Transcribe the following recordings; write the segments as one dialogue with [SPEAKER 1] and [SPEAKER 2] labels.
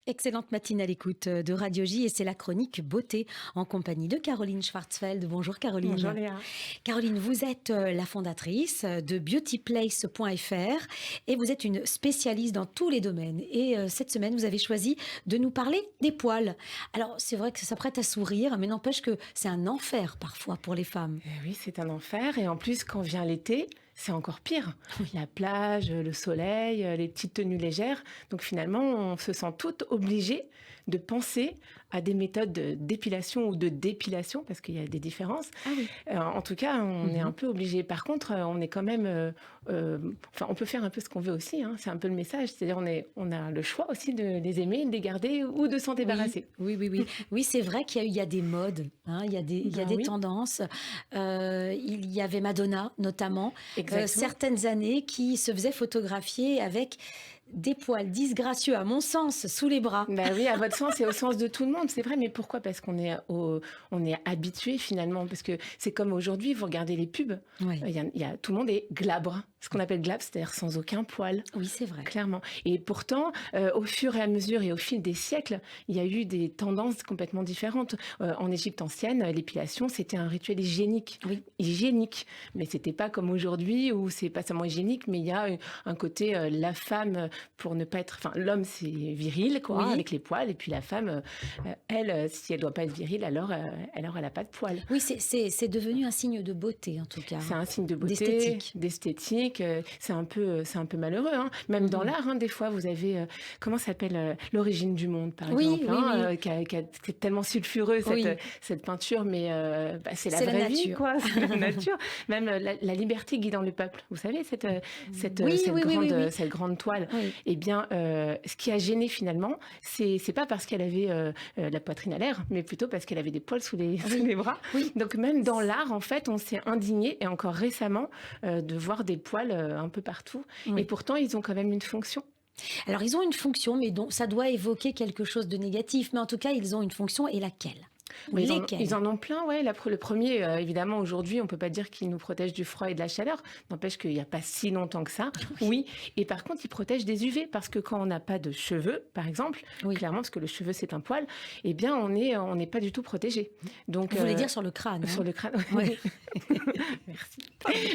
[SPEAKER 1] Excellente matinée à l'écoute de Radio J et c'est la chronique beauté en compagnie de Caroline Schwartzfeld. Bonjour Caroline.
[SPEAKER 2] Bonjour Léa.
[SPEAKER 1] Caroline, vous êtes la fondatrice de beautyplace.fr et vous êtes une spécialiste dans tous les domaines. Et cette semaine, vous avez choisi de nous parler des poils. Alors, c'est vrai que ça prête à sourire, mais n'empêche que c'est un enfer parfois pour les femmes.
[SPEAKER 2] Oui, c'est un enfer. Et en plus, quand vient l'été, c'est encore pire. La plage, le soleil, les petites tenues légères. Donc finalement, on se sent toutes obligées de penser à des méthodes d'épilation ou de dépilation, parce qu'il y a des différences.
[SPEAKER 1] Ah oui.
[SPEAKER 2] En tout cas, on est un peu obligé. Par contre, on est quand même... on peut faire un peu ce qu'on veut aussi. Hein. C'est un peu le message. C'est-à-dire, on a le choix aussi de les aimer, de les garder ou de s'en débarrasser.
[SPEAKER 1] Oui. Oui, c'est vrai qu'il y a des modes. Hein. Il y a des
[SPEAKER 2] Oui.
[SPEAKER 1] tendances. Il y avait Madonna, notamment.
[SPEAKER 2] Exactement.
[SPEAKER 1] Certaines années qui se faisait photographier avec des poils disgracieux, à mon sens, sous les bras.
[SPEAKER 2] Ben oui, à votre sens et au sens de tout le monde, c'est vrai. Mais pourquoi ? Parce qu'on est, on est habitué finalement. Parce que c'est comme aujourd'hui, vous regardez les pubs,
[SPEAKER 1] Oui.
[SPEAKER 2] Tout le monde est glabre. Ce qu'on appelle glabre, c'est-à-dire sans aucun poil.
[SPEAKER 1] Oui, c'est vrai.
[SPEAKER 2] Clairement. Et pourtant, au fur et à mesure et au fil des siècles, il y a eu des tendances complètement différentes. En Égypte ancienne, l'épilation, c'était un rituel hygiénique.
[SPEAKER 1] Oui.
[SPEAKER 2] Hygiénique. Mais c'était pas comme aujourd'hui où c'est pas seulement hygiénique, mais il y a un côté, la femme, pour ne pas être... Enfin, l'homme, c'est viril, quoi,
[SPEAKER 1] Oui.
[SPEAKER 2] avec les poils. Et puis la femme, elle, si elle doit pas être virile, alors elle a pas de poils.
[SPEAKER 1] Oui, c'est devenu un signe de beauté, en tout cas.
[SPEAKER 2] C'est un signe de beauté,
[SPEAKER 1] d'esthétique.
[SPEAKER 2] c'est un peu malheureux. Hein. Même dans l'art, hein, des fois, vous avez comment s'appelle l'origine du monde, par exemple,
[SPEAKER 1] oui.
[SPEAKER 2] qui est tellement sulfureux cette peinture, mais c'est la vraie vie, quoi. C'est la nature. Même la liberté guidant le peuple. Vous savez cette grande toile.
[SPEAKER 1] Oui.
[SPEAKER 2] Eh bien, ce qui a gêné finalement, c'est pas parce qu'elle avait la poitrine à l'air, mais plutôt parce qu'elle avait des poils sous les bras.
[SPEAKER 1] Oui.
[SPEAKER 2] Donc même dans l'art, en fait, on s'est indigné, et encore récemment, de voir des poils un peu partout.
[SPEAKER 1] Oui.
[SPEAKER 2] Et pourtant, ils ont quand même une fonction.
[SPEAKER 1] Alors, ils ont une fonction, mais ça doit évoquer quelque chose de négatif. Mais en tout cas, ils ont une fonction, et laquelle ?
[SPEAKER 2] Oui,
[SPEAKER 1] Lesquels ?
[SPEAKER 2] ils en ont plein, ouais. Le premier, évidemment, aujourd'hui, on peut pas dire qu'il nous protège du froid et de la chaleur. N'empêche qu'il n'y a pas si longtemps que ça. Oui. Et par contre, il protège des UV parce que quand on n'a pas de cheveux, par exemple, clairement, parce que le cheveu c'est un poil, eh bien, on n'est pas du tout protégé. Donc,
[SPEAKER 1] vous voulez dire sur le crâne ?
[SPEAKER 2] Sur le crâne.
[SPEAKER 1] Oui.
[SPEAKER 2] Merci.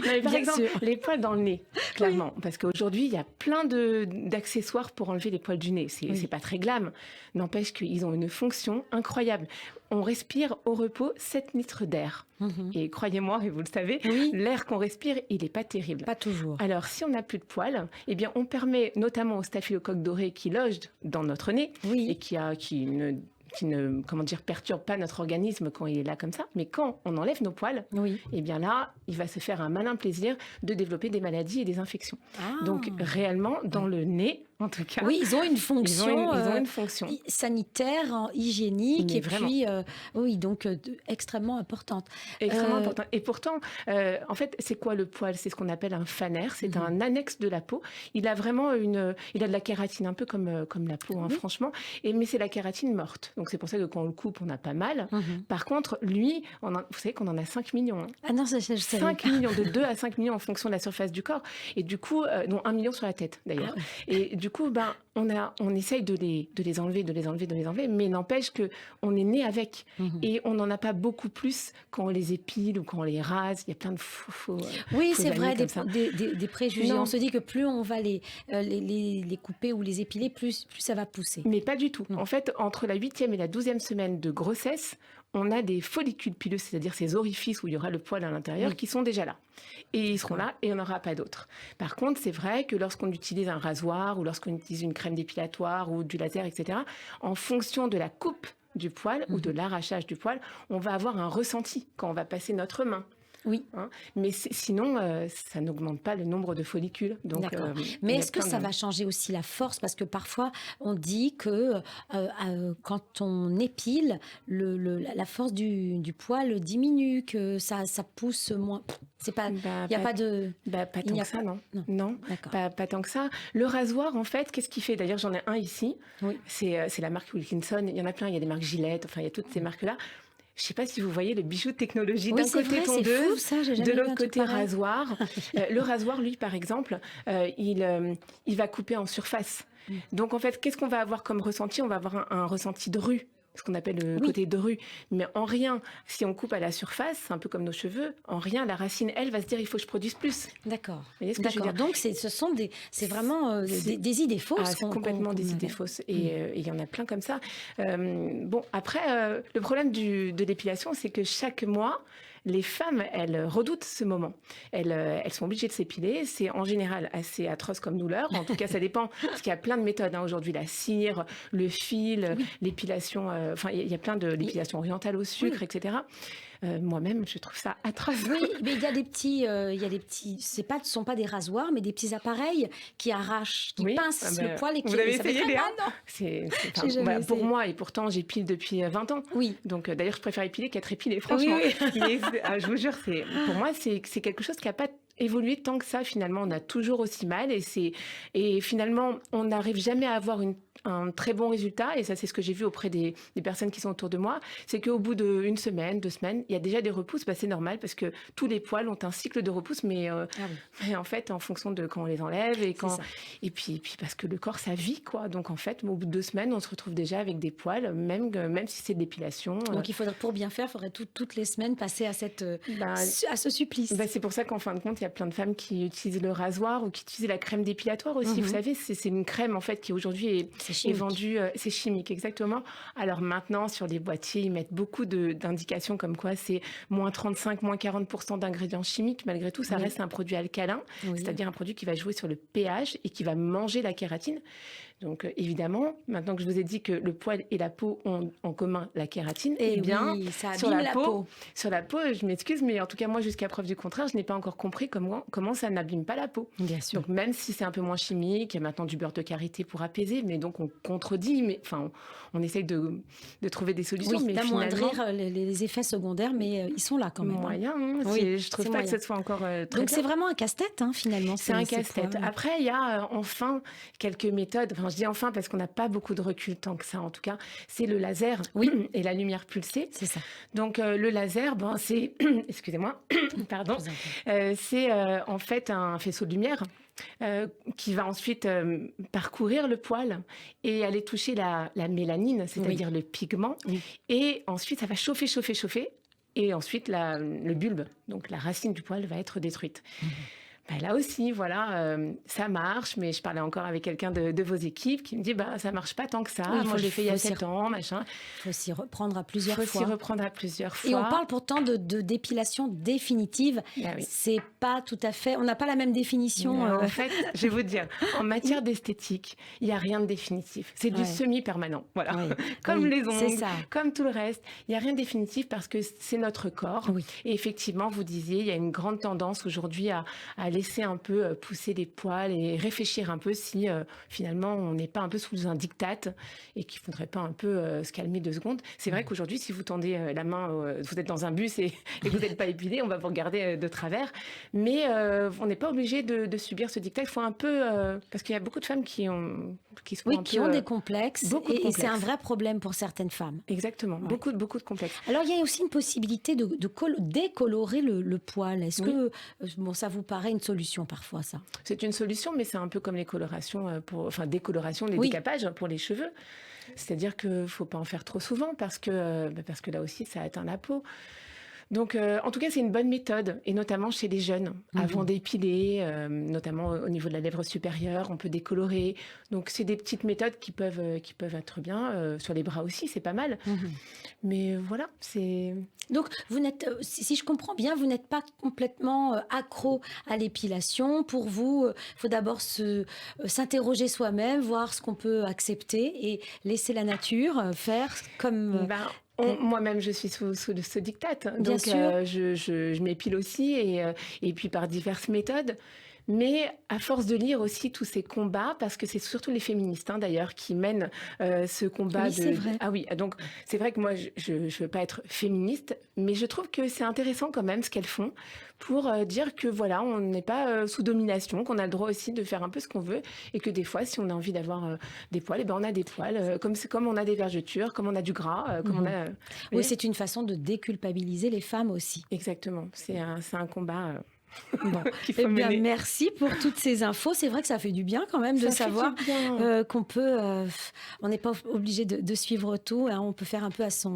[SPEAKER 2] Mais par exemple, les poils dans le nez, clairement, parce qu'aujourd'hui, il y a plein d'accessoires pour enlever les poils du nez. C'est pas très glam. N'empêche qu'ils ont une fonction incroyable. On respire au repos 7 litres d'air. Et croyez-moi, et vous le savez, l'air qu'on respire, il n'est pas terrible.
[SPEAKER 1] Pas toujours.
[SPEAKER 2] Alors, si on n'a plus de poils, eh bien, on permet notamment au staphylocoque doré qui loge dans notre nez et qui ne perturbe pas notre organisme quand il est là comme ça. Mais quand on enlève nos poils, eh bien là, il va se faire un malin plaisir de développer des maladies et des infections. Donc, réellement, dans le nez, en tout cas.
[SPEAKER 1] Oui, ils ont une fonction,
[SPEAKER 2] ils ont une fonction
[SPEAKER 1] sanitaire, hygiénique,
[SPEAKER 2] mais
[SPEAKER 1] et
[SPEAKER 2] vraiment.
[SPEAKER 1] puis, donc, extrêmement importante.
[SPEAKER 2] Extrêmement importante. Et pourtant, en fait, c'est quoi le poil ? C'est ce qu'on appelle un fanère. C'est un annexe de la peau. Il a vraiment il a de la kératine, un peu comme la peau, hein, franchement. Mais c'est la kératine morte. Donc, c'est pour ça que quand on le coupe, on n'a pas mal. Par contre, lui, vous savez qu'on en a 5 millions. Hein.
[SPEAKER 1] Ah non, ça, je savais
[SPEAKER 2] 5 millions, de 2 à 5 millions en fonction de la surface du corps. Et du coup, dont 1 million sur la tête, d'ailleurs. Et du coup, on essaye de les enlever, mais n'empêche que on est né avec. Et on n'en a pas beaucoup plus quand on les épile ou quand on les rase. Il y a plein de faux
[SPEAKER 1] oui, c'est vrai,
[SPEAKER 2] des
[SPEAKER 1] des préjugés.
[SPEAKER 2] Non.
[SPEAKER 1] On se dit que plus on va les couper ou les épiler, plus ça va pousser.
[SPEAKER 2] Mais pas du tout. En fait, entre la 8e et la 12e semaine de grossesse, on a des follicules pileux, c'est-à-dire ces orifices où il y aura le poil à l'intérieur, qui sont déjà là. Et ils seront là et on n'aura pas d'autres. Par contre, c'est vrai que lorsqu'on utilise un rasoir ou lorsqu'on utilise une crème dépilatoire ou du laser, etc., en fonction de la coupe du poil ou de l'arrachage du poil, on va avoir un ressenti quand on va passer notre main.
[SPEAKER 1] Oui.
[SPEAKER 2] Hein, mais sinon, ça n'augmente pas le nombre de follicules. Donc,
[SPEAKER 1] d'accord. Mais est-ce que ça va changer aussi la force ? Parce que parfois, on dit que quand on épile, la force du poil diminue, que ça pousse moins. C'est pas, il n'y a pas de...
[SPEAKER 2] pas tant que ça, non. Non,
[SPEAKER 1] d'accord.
[SPEAKER 2] Pas tant que ça. Le rasoir, en fait, qu'est-ce qu'il fait ? D'ailleurs, j'en ai un ici. Oui. C'est la marque Wilkinson. Il y en a plein. Il y a des marques Gillette. Enfin, il y a toutes ces marques-là. je ne sais pas si vous voyez le bijou de technologie.
[SPEAKER 1] Oui,
[SPEAKER 2] D'un
[SPEAKER 1] c'est
[SPEAKER 2] côté
[SPEAKER 1] vrai, c'est
[SPEAKER 2] tondeuse,
[SPEAKER 1] fou ça, j'ai
[SPEAKER 2] de
[SPEAKER 1] jamais vu
[SPEAKER 2] l'autre
[SPEAKER 1] un truc
[SPEAKER 2] côté
[SPEAKER 1] pareil.
[SPEAKER 2] rasoir. Le rasoir, lui, par exemple, il va couper en surface. Donc, en fait, qu'est-ce qu'on va avoir comme ressenti? On va avoir un ressenti de rue, ce qu'on appelle le
[SPEAKER 1] Oui,
[SPEAKER 2] côté de rue. Mais en rien, si on coupe à la surface, c'est un peu comme nos cheveux, en rien, la racine, elle, va se dire, il faut que je produise plus. Vous
[SPEAKER 1] d'accord.
[SPEAKER 2] voyez ce que je veux
[SPEAKER 1] D'accord.
[SPEAKER 2] dire?
[SPEAKER 1] Donc, c'est vraiment
[SPEAKER 2] C'est
[SPEAKER 1] des idées fausses
[SPEAKER 2] c'est complètement des idées
[SPEAKER 1] avait.
[SPEAKER 2] fausses.
[SPEAKER 1] Mm.
[SPEAKER 2] Et il y en a plein comme ça. Bon, après, le problème de l'épilation, c'est que chaque mois, les femmes, elles redoutent ce moment. Elles sont obligées de s'épiler. C'est en général assez atroce comme douleur. En tout cas, ça dépend. Parce qu'il y a plein de méthodes. Aujourd'hui, la cire, le fil,
[SPEAKER 1] Oui.
[SPEAKER 2] l'épilation. Enfin, il y a plein de l'épilation orientale au sucre,
[SPEAKER 1] Oui.
[SPEAKER 2] etc. Moi-même, je trouve ça atroce.
[SPEAKER 1] Oui, mais il y a des petits, ce sont pas des rasoirs, mais des petits appareils qui arrachent, qui
[SPEAKER 2] Oui,
[SPEAKER 1] pincent le poil et
[SPEAKER 2] vous
[SPEAKER 1] qui, et
[SPEAKER 2] avez
[SPEAKER 1] ça fait
[SPEAKER 2] essayé,
[SPEAKER 1] très
[SPEAKER 2] Léa?
[SPEAKER 1] mal, non? J'ai jamais
[SPEAKER 2] Pour
[SPEAKER 1] essayé.
[SPEAKER 2] moi, et pourtant j'épile depuis 20 ans.
[SPEAKER 1] Oui,
[SPEAKER 2] Donc d'ailleurs, je préfère épiler qu'être épilée,
[SPEAKER 1] oui,
[SPEAKER 2] franchement.
[SPEAKER 1] oui.
[SPEAKER 2] Mais je vous jure, pour moi, c'est quelque chose qui n'a pas évolué tant que ça. Finalement, on a toujours aussi mal et finalement, on n'arrive jamais à avoir un très bon résultat. Et ça, c'est ce que j'ai vu auprès des personnes qui sont autour de moi. C'est qu'au bout d'une semaine, 2 semaines, il y a déjà des repousses. Bah, c'est normal parce que tous les poils ont un cycle de repousse, mais
[SPEAKER 1] Ah oui,
[SPEAKER 2] mais en fait, en fonction de quand on les enlève
[SPEAKER 1] c'est ça.
[SPEAKER 2] et puis parce que le corps, ça vit, quoi. Donc en fait, au bout de 2 semaines, on se retrouve déjà avec des poils, même si c'est de l'épilation.
[SPEAKER 1] Donc il faudrait, pour bien faire, il faudrait toutes les semaines passer
[SPEAKER 2] Bah,
[SPEAKER 1] à ce supplice.
[SPEAKER 2] c'est pour ça qu'en fin de compte, il y a plein de femmes qui utilisent le rasoir ou qui utilisent la crème dépilatoire aussi. Vous
[SPEAKER 1] Mhm.
[SPEAKER 2] savez, c'est une crème en fait qui aujourd'hui
[SPEAKER 1] C'est
[SPEAKER 2] est
[SPEAKER 1] chimique.
[SPEAKER 2] vendue. C'est chimique, exactement. Alors maintenant, sur les boîtiers, ils mettent beaucoup d'indications comme quoi c'est moins 35, moins 40% d'ingrédients chimiques. Malgré tout, ça
[SPEAKER 1] Oui.
[SPEAKER 2] reste un produit alcalin,
[SPEAKER 1] Oui.
[SPEAKER 2] c'est-à-dire un produit qui va jouer sur le pH et qui va manger la kératine. Donc évidemment, maintenant que je vous ai dit que le poil et la peau ont en commun la kératine,
[SPEAKER 1] Et
[SPEAKER 2] eh bien,
[SPEAKER 1] oui, ça
[SPEAKER 2] sur
[SPEAKER 1] abîme
[SPEAKER 2] la
[SPEAKER 1] la
[SPEAKER 2] peau,
[SPEAKER 1] peau.
[SPEAKER 2] sur la peau, je m'excuse, mais en tout cas, moi, jusqu'à preuve du contraire, je n'ai pas encore compris comment ça n'abîme pas la peau.
[SPEAKER 1] Bien sûr.
[SPEAKER 2] Donc, même si c'est un peu moins chimique, il y a maintenant du beurre de karité pour apaiser, mais donc on contredit, mais enfin, on essaye de trouver des solutions,
[SPEAKER 1] Oui,
[SPEAKER 2] mais
[SPEAKER 1] d'amoindrir
[SPEAKER 2] finalement,
[SPEAKER 1] les effets secondaires, mais ils sont là quand même. Hein.
[SPEAKER 2] moyen, hein,
[SPEAKER 1] Oui,
[SPEAKER 2] je trouve
[SPEAKER 1] c'est
[SPEAKER 2] pas
[SPEAKER 1] moyen.
[SPEAKER 2] que ce soit encore très
[SPEAKER 1] Donc
[SPEAKER 2] bien.
[SPEAKER 1] c'est vraiment un casse-tête, hein, finalement.
[SPEAKER 2] C'est un
[SPEAKER 1] ces
[SPEAKER 2] casse-tête.
[SPEAKER 1] poils.
[SPEAKER 2] Après, il y a enfin quelques méthodes. Enfin, je dis enfin parce qu'on n'a pas beaucoup de recul tant que ça, en tout cas. C'est le laser
[SPEAKER 1] Oui.
[SPEAKER 2] et la lumière pulsée.
[SPEAKER 1] C'est ça.
[SPEAKER 2] Donc, le laser, c'est, excusez-moi, pardon,
[SPEAKER 1] Je vous en prie.
[SPEAKER 2] c'est en fait un faisceau de lumière qui va ensuite parcourir le poil et aller toucher la mélanine, c'est-à-dire le pigment.
[SPEAKER 1] Oui.
[SPEAKER 2] Et ensuite, ça va chauffer, chauffer, chauffer. Et ensuite, le bulbe, donc la racine du poil, va être détruite. Ben là aussi, voilà, ça marche, mais je parlais encore avec quelqu'un de vos équipes qui me dit, bah, ça marche pas tant que ça.
[SPEAKER 1] Oui,
[SPEAKER 2] Moi, je l'ai fait il y a 7 ans, machin.
[SPEAKER 1] Il faut s'y reprendre à
[SPEAKER 2] Il
[SPEAKER 1] plusieurs
[SPEAKER 2] faut
[SPEAKER 1] fois.
[SPEAKER 2] s'y reprendre à plusieurs fois.
[SPEAKER 1] Et on parle pourtant de dépilation définitive.
[SPEAKER 2] Ah oui.
[SPEAKER 1] C'est pas tout à fait. On n'a pas la même définition.
[SPEAKER 2] En fait, je vais vous dire, en matière d'esthétique, il n'y a rien de définitif. C'est du
[SPEAKER 1] Ouais.
[SPEAKER 2] semi-permanent. Voilà.
[SPEAKER 1] Oui.
[SPEAKER 2] Comme
[SPEAKER 1] Oui,
[SPEAKER 2] les
[SPEAKER 1] c'est
[SPEAKER 2] ongles,
[SPEAKER 1] ça.
[SPEAKER 2] comme tout le reste. Il n'y a rien de définitif parce que c'est notre corps.
[SPEAKER 1] Oui.
[SPEAKER 2] Et effectivement, vous disiez, il y a une grande tendance aujourd'hui à laisser un peu pousser les poils et réfléchir un peu si finalement on n'est pas un peu sous un diktat et qu'il ne faudrait pas un peu se calmer 2 secondes. C'est vrai qu'aujourd'hui, si vous tendez la main, vous êtes dans un bus et vous n'êtes pas épilé, on va vous regarder de travers. Mais on n'est pas obligé de subir ce diktat. Il faut un peu... parce qu'il y a beaucoup de femmes qui sont
[SPEAKER 1] Oui,
[SPEAKER 2] un
[SPEAKER 1] qui
[SPEAKER 2] peu,
[SPEAKER 1] ont des complexes.
[SPEAKER 2] beaucoup de
[SPEAKER 1] Et c'est un
[SPEAKER 2] complexes.
[SPEAKER 1] vrai problème pour certaines femmes.
[SPEAKER 2] Exactement,
[SPEAKER 1] Ouais.
[SPEAKER 2] beaucoup de complexes.
[SPEAKER 1] Alors, il y a aussi une possibilité de décolorer le poil. Est-ce
[SPEAKER 2] Oui.
[SPEAKER 1] que bon, ça vous paraît une solution parfois, ça?
[SPEAKER 2] C'est une solution, mais c'est un peu comme les colorations, décoloration, les
[SPEAKER 1] Oui.
[SPEAKER 2] décapages pour les cheveux. C'est-à-dire qu'il ne faut pas en faire trop souvent parce que là aussi, ça atteint la peau. Donc, en tout cas, c'est une bonne méthode, et notamment chez les jeunes. Avant d'épiler, notamment au niveau de la lèvre supérieure, on peut décolorer. Donc, c'est des petites méthodes qui peuvent être bien. Sur les bras aussi, c'est pas mal. Mais voilà, c'est...
[SPEAKER 1] Donc, vous n'êtes, si je comprends bien, vous n'êtes pas complètement accro à l'épilation. Pour vous, il faut d'abord s'interroger soi-même, voir ce qu'on peut accepter et laisser la nature faire comme...
[SPEAKER 2] Moi-même, je suis sous ce diktat.
[SPEAKER 1] Bien
[SPEAKER 2] Donc,
[SPEAKER 1] sûr.
[SPEAKER 2] je m'épile aussi, et puis par diverses méthodes. Mais à force de lire aussi tous ces combats, parce que c'est surtout les féministes d'ailleurs qui mènent ce combat
[SPEAKER 1] Oui, c'est vrai.
[SPEAKER 2] Ah oui, donc c'est vrai que moi je ne veux pas être féministe, mais je trouve que c'est intéressant quand même ce qu'elles font pour dire que voilà, on n'est pas sous domination, qu'on a le droit aussi de faire un peu ce qu'on veut et que des fois si on a envie d'avoir des poils, eh ben on a des poils, comme on a des vergetures, comme on a du gras, comme on a...
[SPEAKER 1] Oui, c'est une façon de déculpabiliser les femmes aussi.
[SPEAKER 2] Exactement, c'est un combat
[SPEAKER 1] Bon,
[SPEAKER 2] qu'il
[SPEAKER 1] eh
[SPEAKER 2] faut
[SPEAKER 1] bien,
[SPEAKER 2] mener.
[SPEAKER 1] merci pour toutes ces infos. C'est vrai que ça fait du bien quand même de
[SPEAKER 2] Ça fait
[SPEAKER 1] savoir
[SPEAKER 2] du bien.
[SPEAKER 1] qu'on peut, on n'est pas obligé de suivre tout, hein, on peut faire un peu à sa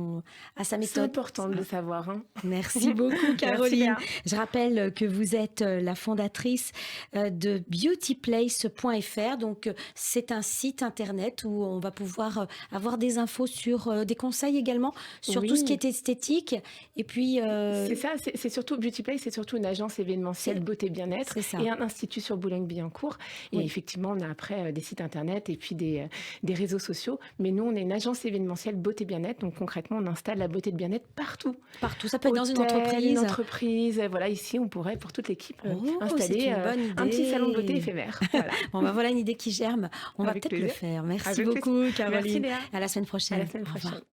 [SPEAKER 2] C'est
[SPEAKER 1] méthode.
[SPEAKER 2] important de le savoir.
[SPEAKER 1] Merci beaucoup,
[SPEAKER 2] Merci
[SPEAKER 1] Caroline.
[SPEAKER 2] Léa.
[SPEAKER 1] Je rappelle que vous êtes la fondatrice de beautyplace.fr. Donc, c'est un site internet où on va pouvoir avoir des infos sur des conseils également sur tout ce qui
[SPEAKER 2] Oui.
[SPEAKER 1] est esthétique. Et puis,
[SPEAKER 2] C'est ça, c'est surtout Beauty Place, c'est surtout une agence événementielle beauté bien-être
[SPEAKER 1] c'est ça.
[SPEAKER 2] et un institut sur Boulogne-Billancourt. Et
[SPEAKER 1] Oui.
[SPEAKER 2] effectivement, on a après des sites internet et puis des réseaux sociaux. Mais nous, on est une agence événementielle beauté bien-être. Donc concrètement, on installe la beauté de bien-être partout.
[SPEAKER 1] Partout. Ça peut être dans une
[SPEAKER 2] Hôtel, une
[SPEAKER 1] entreprise.
[SPEAKER 2] entreprise. Voilà, ici, on pourrait pour toute l'équipe
[SPEAKER 1] Oh, c'est
[SPEAKER 2] installer
[SPEAKER 1] une bonne
[SPEAKER 2] un petit salon de beauté
[SPEAKER 1] idée.
[SPEAKER 2] éphémère. Voilà.
[SPEAKER 1] Bon, ben voilà une idée qui germe. On va
[SPEAKER 2] Avec
[SPEAKER 1] peut-être le
[SPEAKER 2] plaisir.
[SPEAKER 1] faire. Merci
[SPEAKER 2] Avec plaisir.
[SPEAKER 1] beaucoup,
[SPEAKER 2] Merci
[SPEAKER 1] Caroline.
[SPEAKER 2] Léa.
[SPEAKER 1] À la semaine
[SPEAKER 2] À
[SPEAKER 1] prochaine.
[SPEAKER 2] la semaine
[SPEAKER 1] Au revoir.
[SPEAKER 2] prochaine.